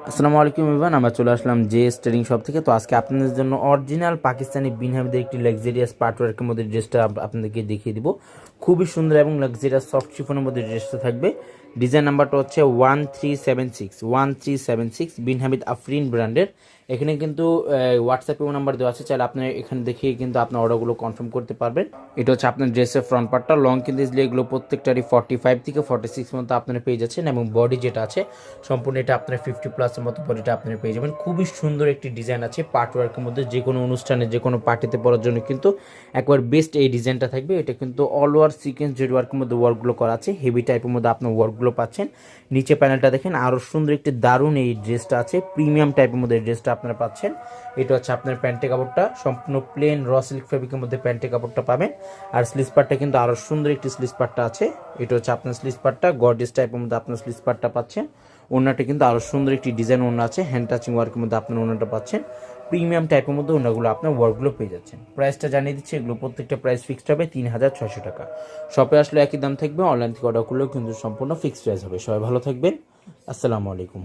আসসালামু আলাইকুম ইভান, আমরা চলে আসলাম জেএস ট্রেডিং শপ থেকে। তো আজকে আপনাদের জন্য অরিজিনাল পাকিস্তানি বিন হামিদের একটি লাক্সারিয়াস পার্টওয়ার্কের মধ্যে ড্রেসটা আপনাদেরকে দেখিয়ে দিব। খুবই সুন্দর এবং লাক্সারিয়াস সফট শিফনের মধ্যে ড্রেসটা থাকবে। ডিজাইন নাম্বারটা হচ্ছে 1376 বিন হামিদ আফরিন ব্র্যান্ডের। এখানে কিন্তু হোয়াটসঅ্যাপেও নাম্বার দেওয়া আছে, চাইলে আপনি এখানে দেখিয়ে কিন্তু আপনার অর্ডারগুলো কনফার্ম করতে পারবেন। এটা হচ্ছে আপনার ড্রেসের ফ্রন্ট পার্টটা। লং কিন্তু ইজলি এগুলো প্রত্যেকটারই 45 থেকে 46 মতো আপনারা পেয়ে যাচ্ছেন, এবং বডি যেটা আছে সম্পূর্ণ এটা আপনার 50+ মতো বডিটা আপনারা পেয়ে যাবেন। খুবই সুন্দর একটি ডিজাইন আছে পার্টওয়ার্কের মধ্যে, যে কোনো অনুষ্ঠানে যে কোনো পার্টিতে পরার জন্য কিন্তু একবার বেস্ট এই ডিজাইনটা থাকবে। এটা কিন্তু অল ওভার সিকোয়েন্স জেড ওয়ার্কের মধ্যে ওয়ার্কগুলো করা আছে, হেভি টাইপের মধ্যে আপনার ওয়ার্কগুলো পাচ্ছেন। নিচে প্যানেলটা দেখেন, আরও সুন্দর একটি দারুণ এই ড্রেসটা আছে, প্রিমিয়াম টাইপের মধ্যে এই ড্রেসটা আপনারা পাচ্ছেন। এটা হচ্ছে আপনার প্যান্টে কাপড়টা, সম্পূর্ণ প্লেন র সিল্ক ফেব্রিকের মধ্যে প্যান্টে কাপড়টা পাবেন। আর স্লিজ পার্টটা কিন্তু আরও সুন্দর একটি স্লিজ পার্টটা আছে। এটা হচ্ছে আপনার স্লিজ পার্টটা, গর্জিয়াস টাইপের মধ্যে আপনার স্লিজ পার্টটা পাচ্ছেন। ওনাটা কিন্তু আরও সুন্দর একটি ডিজাইন ওনা আছে, হ্যান্ড টাচিং ওয়ার্কের মধ্যে আপনার ওনাটা পাচ্ছেন। প্রিমিয়াম টাইপের মধ্যে ওনাগুলো আপনার ওয়ার্কগুলো পেয়ে যাচ্ছেন। প্রাইসটা জানিয়ে দিচ্ছি, এগুলো প্রত্যেকটা প্রাইস ফিক্সড হবে 3600 টাকা। শপে আসলে একই দাম থাকবে, অনলাইন থেকে অর্ডার করলেও কিন্তু সম্পূর্ণ ফিক্সড প্রাইস হবে। সবাই ভালো থাকবেন, আসসালামু আলাইকুম।